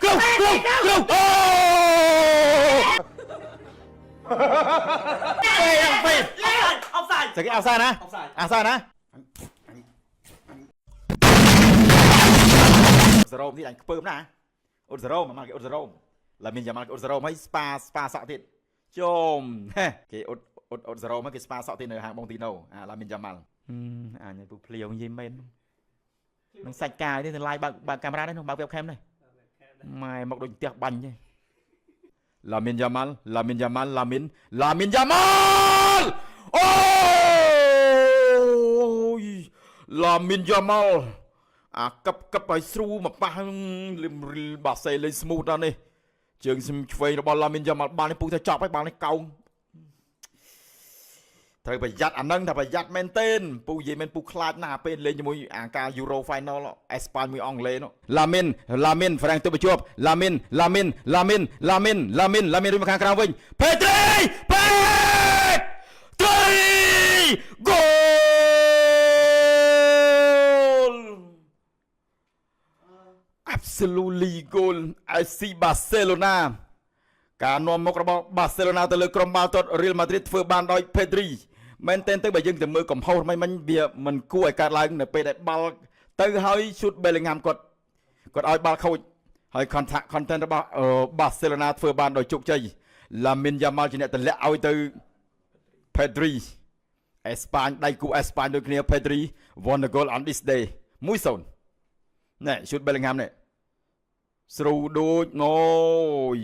គ្រូអូពេលអបសាយស្គីអបសាយណាអបសាយណាសរោមនេះអញខ្ពើមណាអ៊ុតសរោមមកគេអ៊ុតសរោមឡាមានយ៉ាម៉ាល់អ៊ុតសរោមហើយស្ប៉ាសក់ទៀតជុំគេអ៊ុតសរោមគេស្ប៉ាសក់ទៀតនៅហាងបងទីណូអាឡាមានយ៉ាម៉ាល់អញពុះភ្លាវនិយាយមែននឹងសាច់កាយនេះទៅឡាយបើកកាមេរ៉ានេះនោះបើក webcam នេះម៉ែមកដូចផ្ទះបាញ់ទេឡាមានយ៉ាម៉ាល់អូយឡាមានយ៉ាម៉ាល់អាកឹបឲ្យស្រូមកប៉ះលឹមបាសេលេងស្មូតដល់នេះជើងឆ្វេងរបស់ឡាមានយ៉ាម៉ាល់បាល់នេះពុះទៅចប់ហើយបាល់នេះកោងត្រូវប្រយ័ត្នអានឹងថាប្រយ័ត្នមែនទេពូនិយាយមែនពូខ្លាចណាស់ពេលលេងជាមួយអាការ Euro Final អេស្ប៉ាញមួយអង់គ្លេសនោះឡាមីនហ្វ្រាំងទៅបញ្ជាប់ឡាមីនរួចមកខាងក្រៅវិញពេទ្រីហ្គោល Absolutely goal FC Barcelona ការនាំមុខរបស់ Barcelona ទៅលើក្រុមបាល់ទាត់ Real Madrid ធ្វើបានដោយ Pedri មែនទែនទៅបើយើងទៅមើលកំហុសមិនវាមិនគួរឲ្យកើតឡើងនៅពេលដែលបាល់ទៅហើយ shoot Bellingham គាត់ឲ្យបាល់ខូចហើយ content របស់ Barcelona ធ្វើបានដោយជោគជ័យ Lamine Yamal ជាអ្នកទម្លាក់ឲ្យទៅ Pedri អេស្ប៉ាញដៃគូអេស្ប៉ាញដូចគ្នា Pedri won the goal on this day 1-0 ណែ shoot Bellingham នេះស្រូដូចអូយ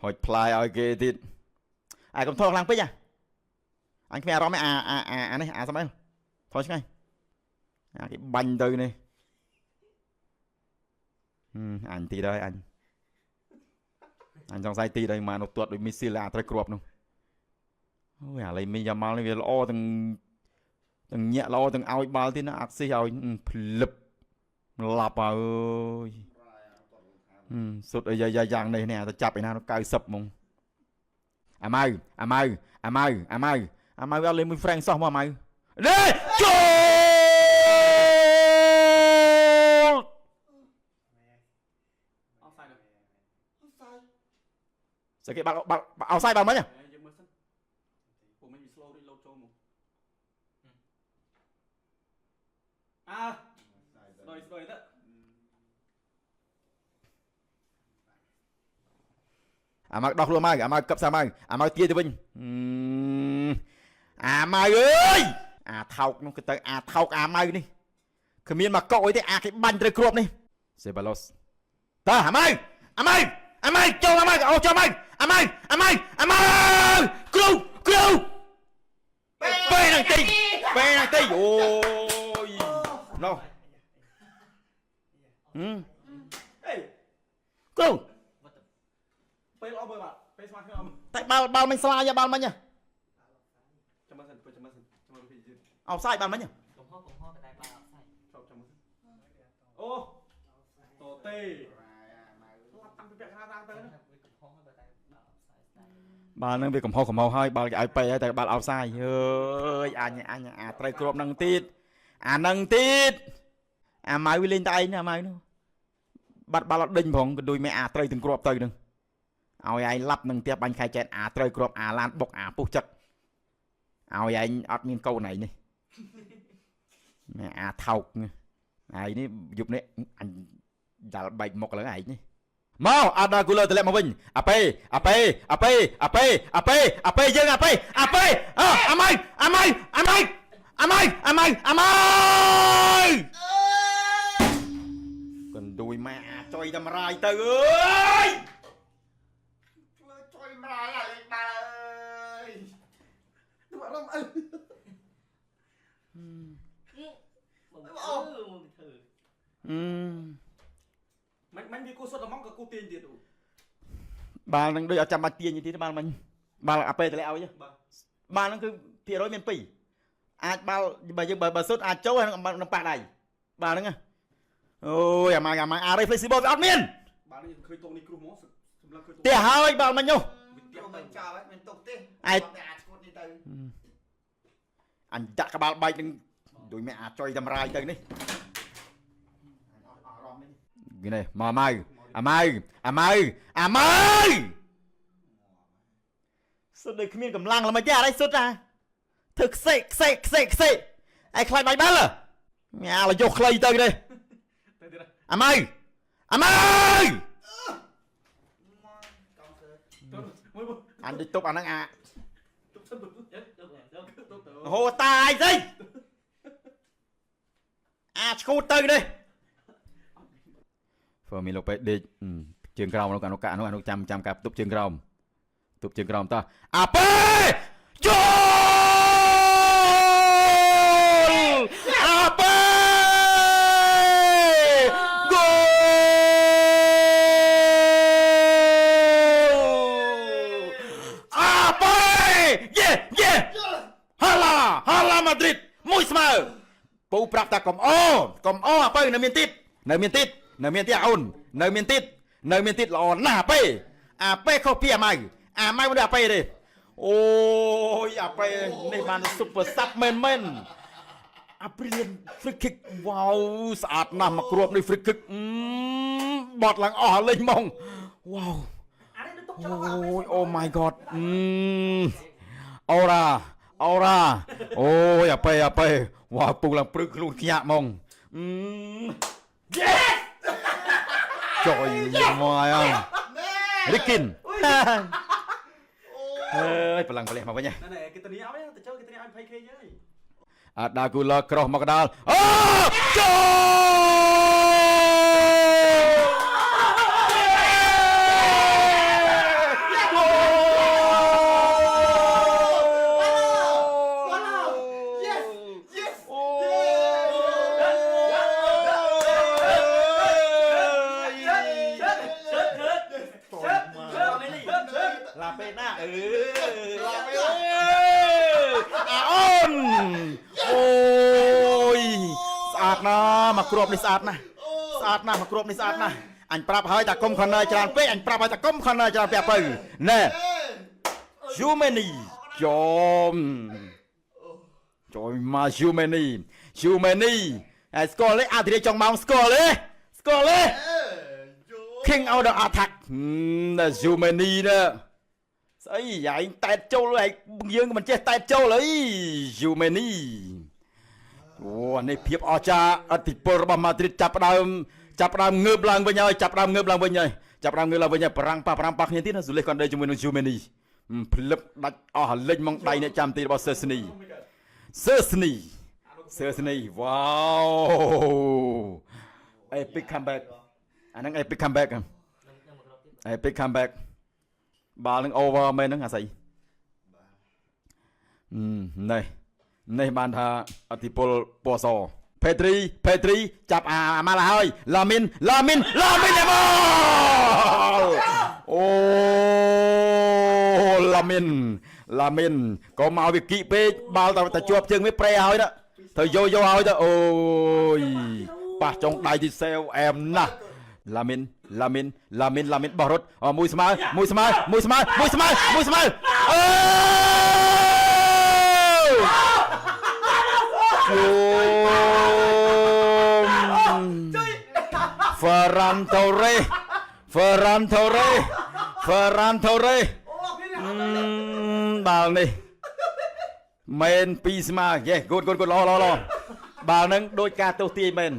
ហុចផ្លាយឲ្យគេទៀតអាកុំថតខ្លាំងពេកអញគ្មានអារម្មណ៍អានេះអាស្មែថតឆ្ងាយអាគេបាញ់ទៅនេះអញទីដែរអញសង្ស័យទីដែរមកនោះទាត់ដូចមីស៊ីលអាត្រូវគ្រាប់នោះអូយអាឡៃមីយ៉ាម៉ាល់នេះវាល្អទាំងញាក់ល្អទាំងឲ្យបាល់ទៀតណាអាក់ស៊ីឲ្យភ្លឹបឡាប់អើយសុទ្ធអីយ៉ាងនេះទៅចាប់ឯណា90ហ្មងអាម៉ៅវាលេងមួយហ្វ្រេងសោះមកអាម៉ៅនេះចូលអោសាយស្គីបាល់អោសាយបាល់មិញយើងមើលសិនពូមិញវា slow ដូចលោតចូលមកស្ដោយទៅអាម៉ៅដោះខ្លួនមកអាម៉ៅកឹបសាម៉ៅអាម៉ៅទាយទៅវិញអាម៉ៅអើយអាថោកនោះគឺទៅអាថោកអាម៉ៅនេះគ្មានមកកក់អីទេអាគេបាញ់ត្រូវគ្រាប់នេះសេបាឡូសតើអាម៉ៅចូលអាម៉ៅអូចូលអាម៉ៅគ្រូពេលនឹងទីអូយណូគ្រូពេលអបមើលបាទពេលស្មាតខ្ញុំតែបាល់មិនស្លាយបាល់មិញចាំមើលសិនអោបសាយបាល់មិញកំហុសតែបាល់អោបសាយចាំមើលអូតូតេឡាប់តាំងពីពាក់ខាងទៅណាបាល់នឹងវាកំហុសហើយបាល់គេឲ្យពេហើយតែបាល់អោបសាយអើយអញអាត្រូវគ្រាប់នឹងទៀតអានឹងទៀតអាម៉ៅវាលេងតែឯងអាម៉ៅនោះបាត់បាល់អត់ដេញផងក៏ដូចមេអាត្រូវទាំងគ្រាប់ទៅនឹងឲ្យឯងឡាប់នឹងផ្ទះបាញ់ខែចែនអាត្រូវគ្រាប់អាឡានបុកអាពុះចឹកឲ្យឯងអត់មានកូនឯងនេះអាថោកឯងនេះយប់នេះអញដាល់បែកមុខឡើងឯងនេះមកអាដាគូលទម្លាក់មកវិញអាប៉េយើងអាម៉ៅកណ្ដួយម៉ែអាចុយតម្រាយទៅអើយជួយម្រាយអាលេងបាល់អើយទៅអរំអើមិនវាគូសុទ្ធតែមកក៏គូទាញទៀតបាល់នឹងដូចអត់ចាំបាច់ទាញទៀតបាល់មិញបាល់អាប៉េតម្លាក់ឲ្យបាល់នឹងគឺភាគរយមាន2អាចបាល់បើយើងបើសុទ្ធអាចចូលហើយនឹងប៉ះដៃបាល់ហ្នឹងអូយអាម៉ាអារេ flexible វាអត់មានបាល់នេះឃើញតុកនេះគ្រូហ្មងសម្រាប់ឃើញតុកទេហើយបាល់មិញនោះមិនចោលមិនតុកទេអាចឈួតនេះទៅអញដាក់ក្បាលបែកនឹងដូចមានអាចុយតម្រាយទៅនេះអារម្មណ៍នេះ នេះមកម៉ៅអាម៉ៅសុទ្ធដូចគ្មានកម្លាំងល្មិចទេអីសុទ្ធណាធ្វើខ្សេឯខ្លាចបាយបាល់ញ៉ាលយកខ្លីទៅនេះអាម៉ៅអានដូចតុបអាហ្នឹងអាហូតាយស្អីអាឈូតទៅនេះហ្វឺមីលោកពេដេកជើងក្រោមនោះអនុចាំការទប់ជើងក្រោមតោះអាប៉េយូអាប៉េហ្គោអាប៉េយេហាឡាម៉ាឌ្រីតមួយស្មើពូប្រាប់ថាកុំអូអាប៉េនៅមានទៀតអូននៅមានទៀតល្អណាស់អាប៉េខុសពីអាម៉ៅមិនដូចអាប៉េទេអូយអាប៉េនេះបានស៊ុបសាប់មែនអាព្រៀន free kick វ៉ាវស្អាតណាស់មកគ្រាប់នេះ free kick បត់ឡើងអស់លេងហ្មងវ៉ាវអូយអូ my god អូរ៉ាអូយអាប៉េវ៉ាវពុកឡើងព្រឹកខ្លួនខ្ញាក់ហ្មងចុយមកអើរីគិនអើយប្រឡងប្រលេះមកវិញណាគេទៅនេះអត់ទេទៅចូលគេទៅនេះឲ្យ 20k យើអាដាគូឡក្រោះមកកដាលអូឡាពេណាឡាពេអូនអូយស្អាតណាស់មកគ្រាប់នេះស្អាតណាស់មកគ្រាប់នេះស្អាតណាស់អញប្រាប់ហើយតាកុំខនើច្រើនពេកអញប្រាប់ហើយតាកុំខនើច្រើនពេកទៅណែយូមេនីចូលមកយូមេនីហើយស្គាល់ទេអាធិរាចុងម៉ោងស្គាល់ទេ King out of attack យូមេនីណាស្អីឯងតែតចូលឯងយើងមិនចេះតែតចូលអីយូមេនីអូនេះភាពអស្ចារ្យអធិពលរបស់ម៉ាឌ្រីតចាប់ផ្ដើមងើបឡើងវិញហើយប្រាំងប៉ះគ្នាទៀតណាស៊ូលេសគាត់ដេកជាមួយនឹងយូមេនីភ្លឹបដាច់អស់លេចមកដៃអ្នកចាំទីរបស់សឺស្នីវ៉ាវ epic comeback អាហ្នឹង epic comeback បាល់នឹង over មែនហ្នឹងអាស្អីនេះបានថាអធិពលពណ៌សផេទ្រីចាប់អាម៉ាឡាហើយឡាមីនឯមកអូឡាមីនក៏មកវាគីពេកបាល់តែជាប់ជើងវាប្រេហើយណាត្រូវយកឲ្យទៅអូយប៉ះចុងដៃទីសេវអែមណាស់ឡាមីនបោះរត់មួយស្មើអឺFerran Torres បាល់នេះមែនពីស្មើយេគូតល្អបាល់នឹងដូចការទោសទាយមែន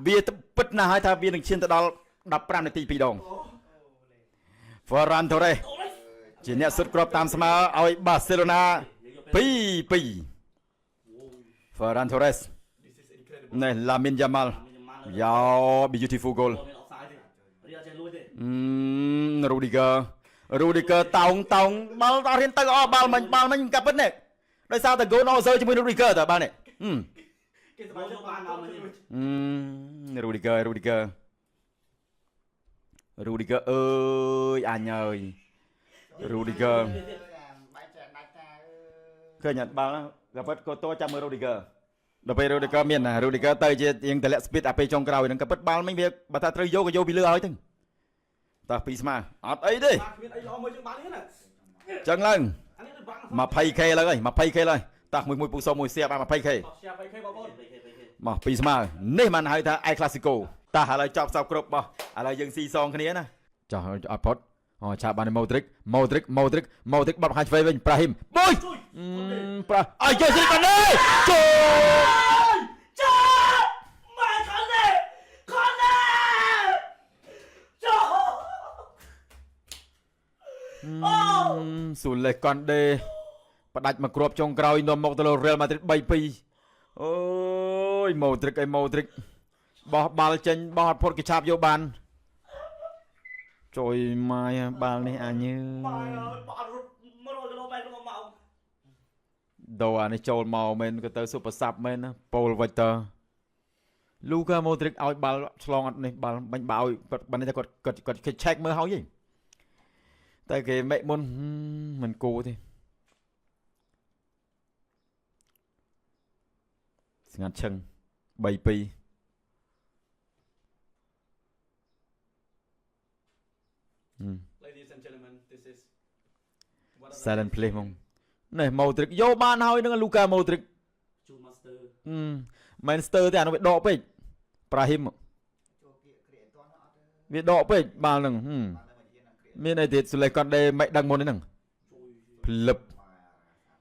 វាពិតណាស់ហើយថាវានឹងឈានទៅដល់15នាទី2ដង Ferran Torres ជាអ្នកសុទ្ធគ្រាប់តាមស្មើឲ្យបាសេឡូណា2-2 Ferran Torres នេះ Lamine Yamal យ៉ា beautiful goal Rudiger តោងបាល់ដល់រៀនទៅអស់បាល់មិញកាប់ពិតនេះដោយសារតែ goal អស់សើជាមួយ Rudiger តើបាល់នេះគេសប្បាយយកបានមកមិញRudiger អើយអញអើយ Rudiger ឃើញអត់បាល់កាប់ពិតក៏តោចាំមើល Rudiger ដល់ពេល Rudiger មានណា Rudiger ទៅជារៀងតម្លាក់ speed អាពេលចុងក្រោយហ្នឹងកាប់ពិតបាល់មិញវាបើថាត្រូវយកក៏យកពីលើឲ្យទៅតោះពីស្មើអត់អីទេគ្មានអីល្អមួយជាងបាល់នេះណាចឹងឡើង 20k ឡើងហើយ 20k ឡើងតោះមួយពូសូមួយសៀបអា 20k សៀប 20k បងប្អូនមកពីស្មើនេះបានហៅថា El Clasico តោះឥឡូវចប់សពគ្រប់របស់ ឥឡូវយើងស៊ីសងគ្នាណាចុះអត់ផុតអូឆាបានម៉ូទ្រិកបាត់ខាងឆ្វេងវិញប្រាហ៊ីមបុយប្រាអាយយកស្រីកាន់នេះចូលម៉ែខននេះចូលស៊ូលេកនដេផ្ដាច់មកគ្រាប់ចុងក្រោយនាំមកទៅលើ Real Madrid 3-2 អូយម៉ូទ្រិកបោះបាល់ចេញបោះអត់ផុតគេឆាប់យកបានជួយម៉ាយបាល់នេះអញម៉ែអត់រត់100គីឡូម៉ែត្រមកដូអានេះចូលមកមែនក៏ទៅស៊ុបសាប់មែនណាប៉ូលវិចតើលូកាម៉ូទ្រិកឲ្យបាល់ឆ្លងអត់នេះបាល់បាញ់បើឲ្យបានតែគាត់គេឆែកមើលហើយតែគេមេមុនមិនគូទេស្ងាត់ឈឹង3-2 Ladies and gentlemen, this is silent play ហ្មងនេះម៉ូទ្រិកយកបានហើយនឹងលូកាម៉ូទ្រិកជូម៉ាស្ទ័រមែនស្ទ័រទេអានោះវាដកពេកប្រាហ៊ីមវាដកពេកបាល់ហ្នឹងមានអីទៀតសូលេកនដេមិនដឹងមុនហ្នឹងភ្លឹបអ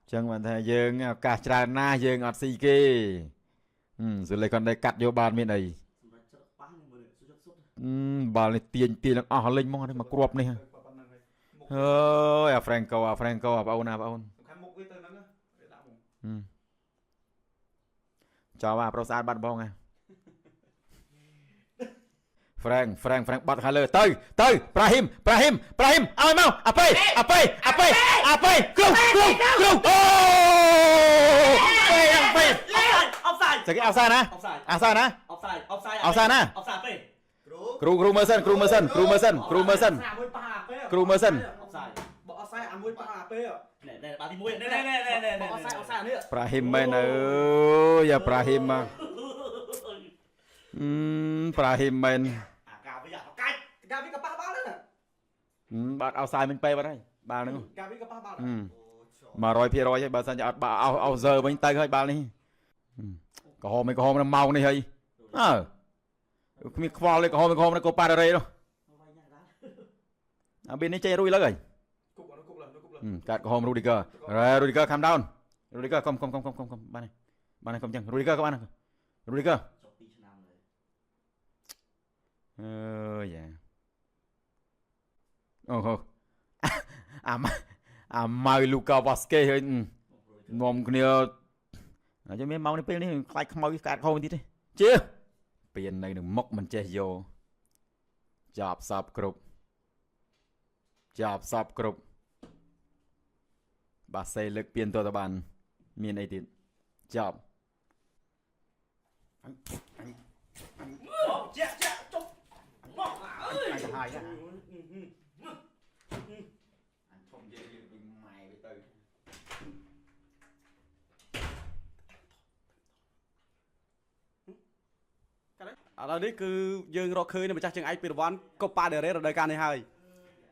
ញ្ចឹងបានថាយើងឱកាសច្រើនណាស់យើងអត់ស៊ីគេសូលេកនដេកាត់យកបានមានអីបាល់នេះទាញទាំងអស់លេងមកនេះមកគ្រាប់នេះអើយអា Franco បងអូនសំខាន់មុខវាទៅហ្នឹងវាដាក់មកចោលអាប្រុសស្អាតបាត់បងហ่ะ Frank បាត់ខាងលើទៅប្រាហ៊ីមឲ្យមកអាប៉េគ្រូអូពេលអបសាយស្អីអបសាយណាគ្រូមើលសិនមួយប៉ះអាពេលណែបាទទី1ណែអបសាយនេះប្រាហ៊ីមមែនអើយប្រាហ៊ីមប្រាហ៊ីមមែនកាវីកាវីក៏ប៉ះបាល់ដែរបាត់អោសាយមិញពេបាត់ហើយបាល់ហ្នឹងកាវីក៏ប៉ះបាល់100%ហើយបើសិនជាអត់បាក់អោសើវិញទៅហើយបាល់នេះក្រហមនៅម៉ោងនេះហើយគ្មានខ្វល់ទេក្រហមនៅកូប៉ារ៉េនោះអាពេលនេះចេញរួយលើហើយកាត់ក្រហមរូឌីកើខាំដោនរូឌីកើកុំបានហើយកុំចឹងរូឌីកើក៏បានរូឌីកើអើយ៉ាអូហូអាម៉ៅលូកាវ៉ាស្កេហើយនាំគ្នាអាចមានម៉ោងនេះពេលនេះខ្លាចខ្មៅស្កាតខោបន្តិចទេជឿពៀននៅនឹងមុខមិនចេះយកចាប់សពគ្រប់បាសេលើកពៀនទៅបានមានអីទៀតចាប់ចាចុះមកអើយទៅហើយណាអញធំនិយាយពីម៉ែទៅឥឡូវនេះគឺយើងរកឃើញនៅម្ចាស់ជើងឯកពីរង្វាន់កូប៉ាដេរ៉េរដូវកាលនេះហើយ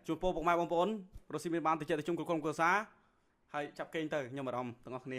ជួបពុកម៉ែបងប្អូនរស់ស៊ីមានបានទៅចិត្តទៅជុំគ្រប់ក្រុមគ្រួសារហើយចាប់កេងទៅខ្ញុំអារម្មណ៍ទាំងអស់គ្នា